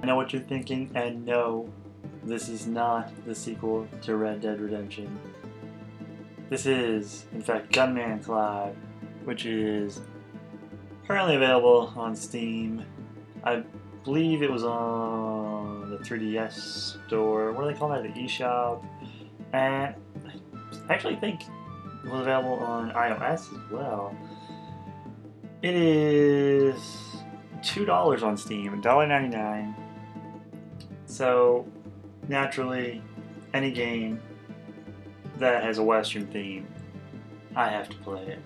I know what you're thinking, and no, this is not the sequel to Red Dead Redemption. This is, in fact, Gunman Clive, which is currently available on Steam. I believe it was on the 3DS store. What do they call that? The eShop. And I actually think it was available on iOS as well. It is $2 on Steam, $1.99. So, naturally, any game that has a Western theme, I have to play it.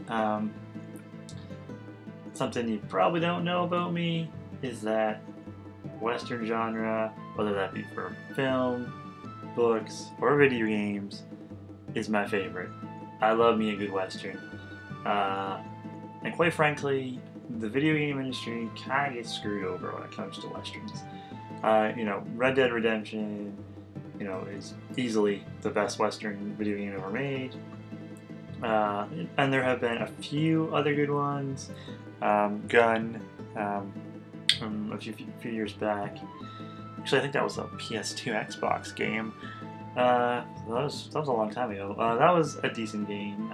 Something you probably don't know about me is that Western genre, whether that be for film, books, or video games, is my favorite. I love me a good Western. And quite frankly, the video game industry kind of gets screwed over when it comes to Westerns. Red Dead Redemption, is easily the best Western video game ever made. And there have been a few other good ones. Gun, from a few years back. Actually, I think that was a PS2 Xbox game. That was a long time ago. That was a decent game.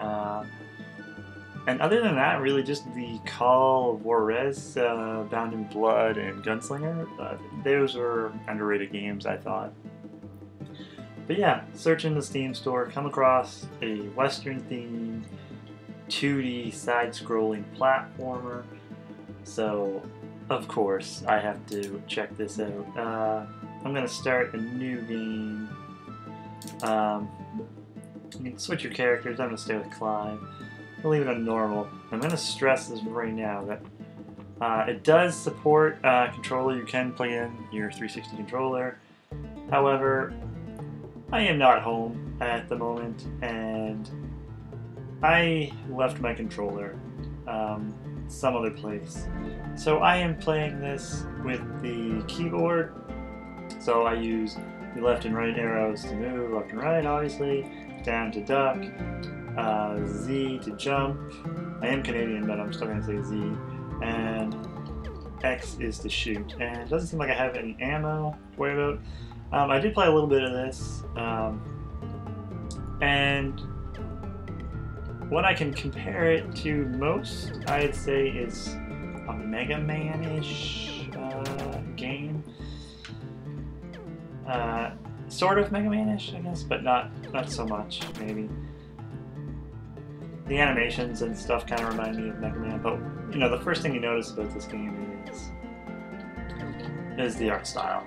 And other than that, really just the Call of Juarez, Bound in Blood, and Gunslinger. Those were underrated games, I thought. But yeah, search in the Steam store, come across a Western-themed 2D side-scrolling platformer. So, of course, I have to check this out. I'm going to start a new game. You can switch your characters. I'm going to stay with Clive. I'll leave it on normal. I'm going to stress this right now that it does support controller. You can plug in your 360 controller. However, I am not home at the moment, and I left my controller some other place. So I am playing this with the keyboard. So I use the left and right arrows to move, left and right obviously, down to duck, Z to jump. I am Canadian, but I'm still going to say Z. And X is to shoot. And it doesn't seem like I have any ammo to worry about. I did play a little bit of this, and what I can compare it to most, I'd say, is a Mega Man-ish game. Sort of Mega Man-ish, I guess, but not so much, maybe. The animations and stuff kind of remind me of Mega Man, but the first thing you notice about this game is the art style.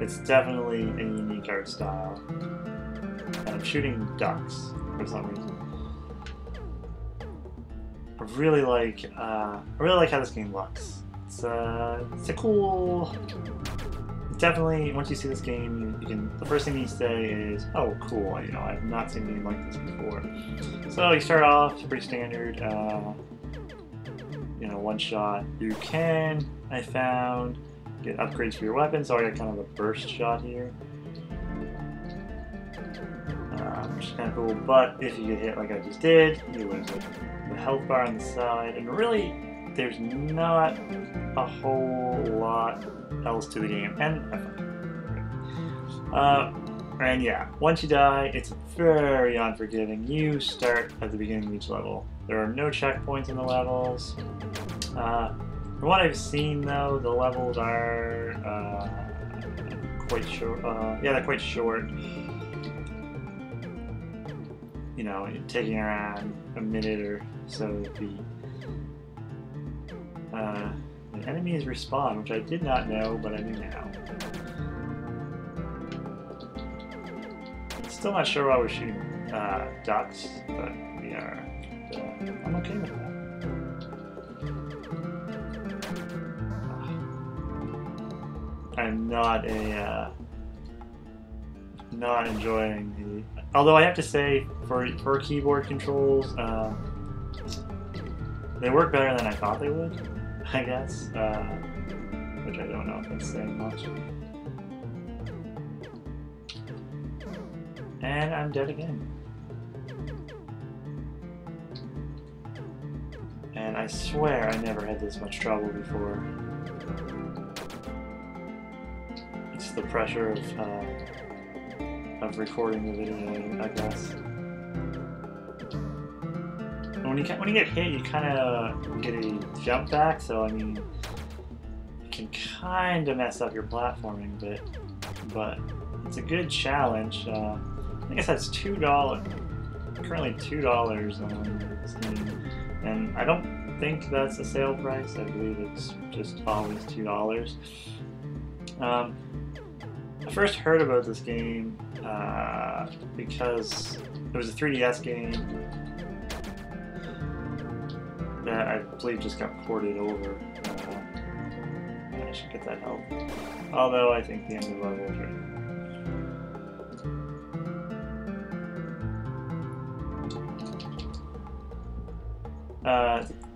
It's definitely a unique art style. And I'm shooting ducks for some reason. I really like how this game looks. It's a cool. Definitely, once you see this game, you can. The first thing you say is, "Oh, cool! I've not seen a game like this before." So you start off pretty standard. One shot. You can, I found, get upgrades for your weapon. So I got kind of a burst shot here, which is kind of cool. But if you get hit like I just did, you lose it. The health bar on the side, and really, there's not a whole lot else to the game, and yeah, once you die, it's very unforgiving. You start at the beginning of each level. There are no checkpoints in the levels. From what I've seen, though, the levels are quite short. Yeah, they're quite short. Taking around a minute or so to beat. The enemies respawn, which I did not know, but I do now. Still not sure why we're shooting ducks, but we are. I'm okay with that. I'm not enjoying the. Although I have to say, for keyboard controls, they work better than I thought they would. I guess, which I don't know if that's saying much. And I'm dead again. And I swear I never had this much trouble before. release the pressure of recording the video, I guess. When you get hit, you kind of get a jump back, so I mean, it can kind of mess up your platforming a bit, but it's a good challenge. I guess that's $2, currently $2 on Steam, and I don't think that's a sale price. I believe it's just always $2. I first heard about this game because it was a 3DS game that I believe just got ported over. I should get that help. Although I think the end of the level is right.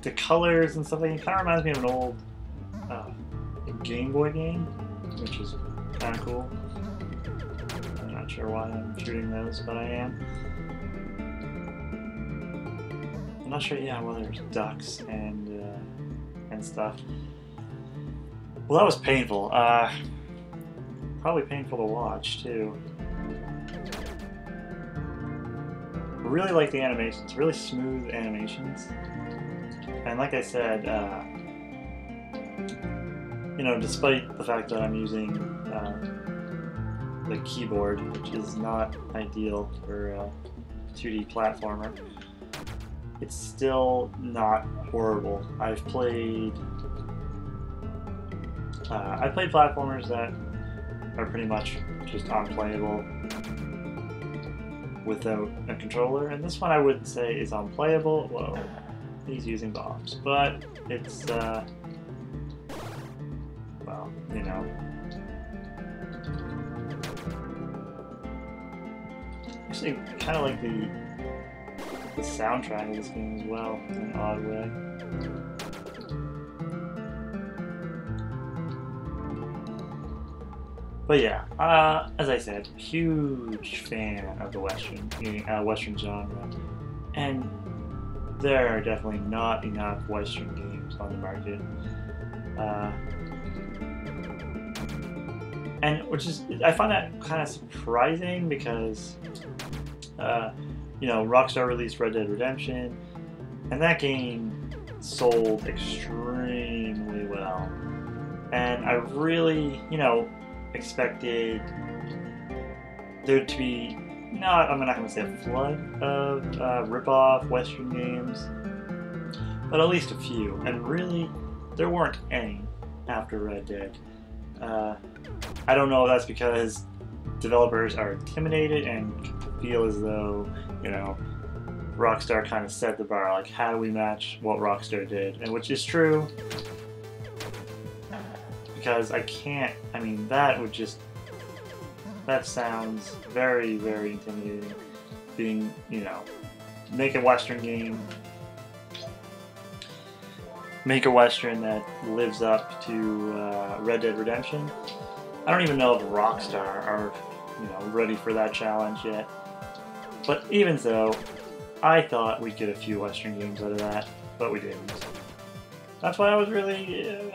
The colors and stuff like that kind of reminds me of an old Game Boy game, which is kind of cool. I'm not sure why I'm shooting those, but I am. I'm not sure, yeah, well, there's ducks and stuff. Well, that was painful. Probably painful to watch, too. I really like the animations, really smooth animations. And like I said, you know, despite the fact that I'm using the keyboard, which is not ideal for a 2D platformer, it's still not horrible. I've played platformers that are pretty much just unplayable without a controller, and this one I wouldn't say is unplayable. Whoa, he's using bombs, but it's well, you know. Actually, kind of like the soundtrack of this game as well, in an odd way. But yeah, as I said, huge fan of the Western genre, and there are definitely not enough Western games on the market. And which is, I find that kind of surprising because, you know, Rockstar released Red Dead Redemption, and that game sold extremely well. And I really, you know, expected there to be, I'm not going to say a flood of rip-off Western games, but at least a few. And really, there weren't any after Red Dead. I don't know if that's because developers are intimidated and feel as though, you know, Rockstar kind of set the bar, like, how do we match what Rockstar did? And which is true, because I mean, that sounds very, very intimidating, being, you know, make a Western game, make a Western that lives up to Red Dead Redemption. I don't even know if Rockstar are, you know, ready for that challenge yet. But even so, I thought we'd get a few Western games out of that, but we didn't. That's why I was really,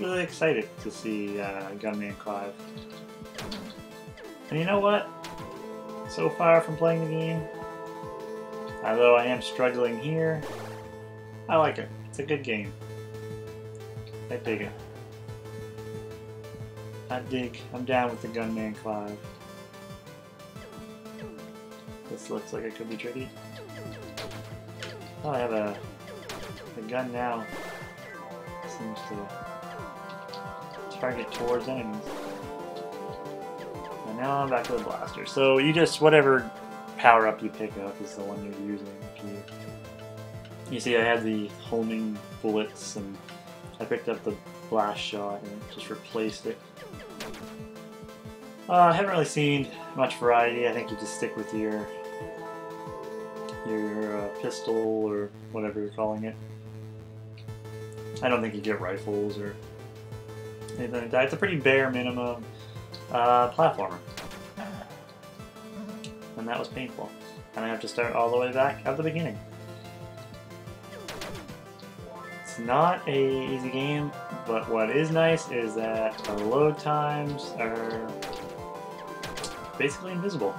really excited to see Gunman Clive. And you know what? So far from playing the game, although I am struggling here, I like it. It's a good game. I dig it. I'm down with the Gunman Clive. This looks like it could be tricky. Oh, I have a gun now. Seems to target towards enemies. And now I'm back to the blaster. So you just, whatever power up you pick up is the one you're using. You see I had the homing bullets, and I picked up the blast shot and just replaced it. I haven't really seen much variety. I think you just stick with your pistol or whatever you're calling it. I don't think you get rifles or anything like that. It's a pretty bare minimum platformer. And that was painful. And I have to start all the way back at the beginning. It's not an easy game, But what is nice is that the load times are basically invisible,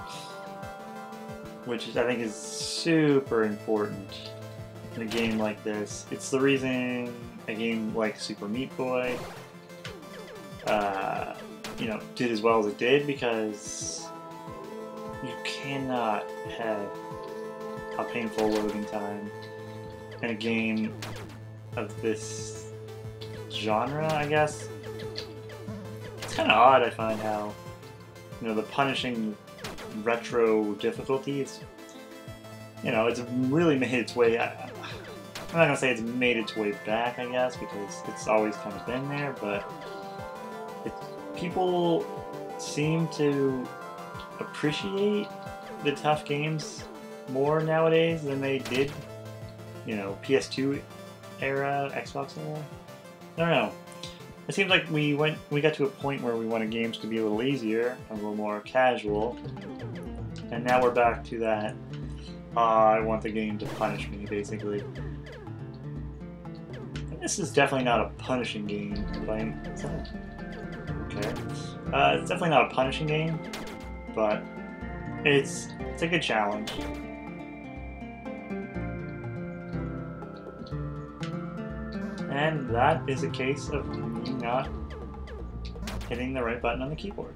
which I think is super important in a game like this. It's the reason a game like Super Meat Boy, you know, did as well as it did, because you cannot have a painful loading time in a game of this genre, I guess. It's kind of odd, I find, how, you know, the punishing retro difficulties, you know, it's really made its way. I'm not gonna say it's made its way back, I guess, because it's always kind of been there, but people seem to appreciate the tough games more nowadays than they did, you know, PS2 era, Xbox era. I don't know. It seems like we got to a point where we wanted games to be a little easier, a little more casual, and now we're back to that. I want the game to punish me, basically. And this is definitely not a punishing game. Okay. It's definitely not a punishing game, but it's a good challenge. And that is a case of me not hitting the right button on the keyboard.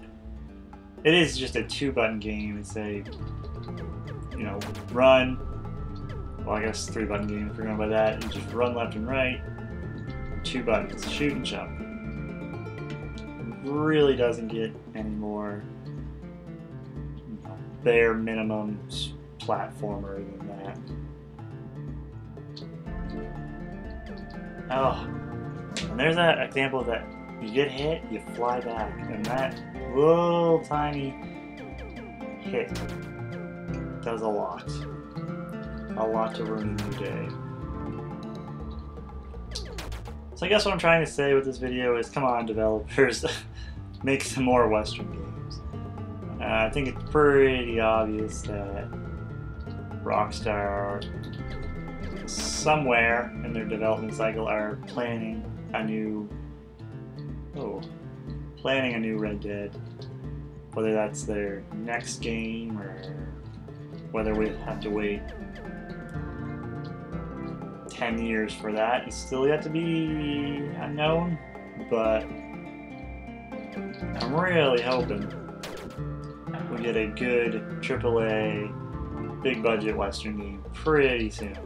It is just a 2-button game. It's a, you know, run. Well, I guess 3-button game if you're going by that. You just run left and right. 2 buttons, shoot and jump. It really doesn't get any more, you know, bare minimum platformer than that. Oh, and there's that example that you get hit, you fly back, and that little tiny hit does a lot to ruin your day. So I guess what I'm trying to say with this video is, come on, developers, make some more Western games. I think it's pretty obvious that Rockstar, somewhere in their development cycle, are planning a new Red Dead. Whether that's their next game or whether we have to wait 10 years for that is still yet to be unknown, but I'm really hoping we get a good AAA, big budget Western game pretty soon.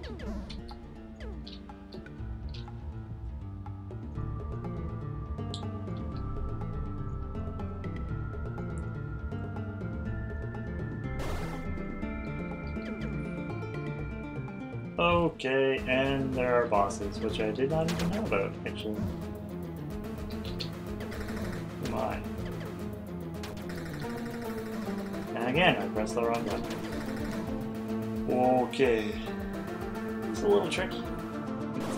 Okay, and there are bosses, which I did not even know about, actually. Come on. And again, I pressed the wrong button. Okay. It's a little tricky.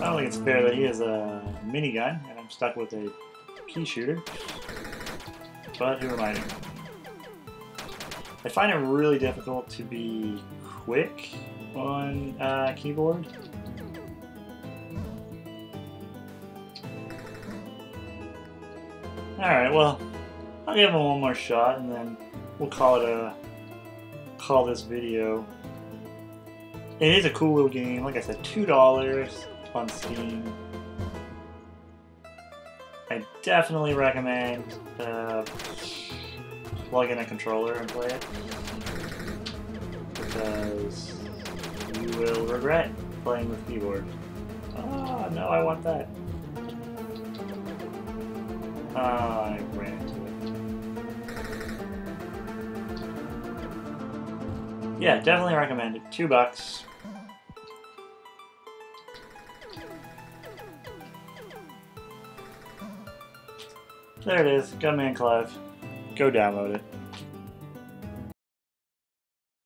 I don't think it's fair that he has a minigun, and I'm stuck with a pea shooter. But who am I? I find it really difficult to be quick on keyboard. Alright, well, I'll give him one more shot and then we'll call this video. It is a cool little game. Like I said, $2 on Steam. I definitely recommend plug in a controller and play it, because you will regret playing with keyboard. Oh, no, I want that. I ran into it. Yeah, definitely recommend it. $2. There it is, Gunman Clive. Go download it.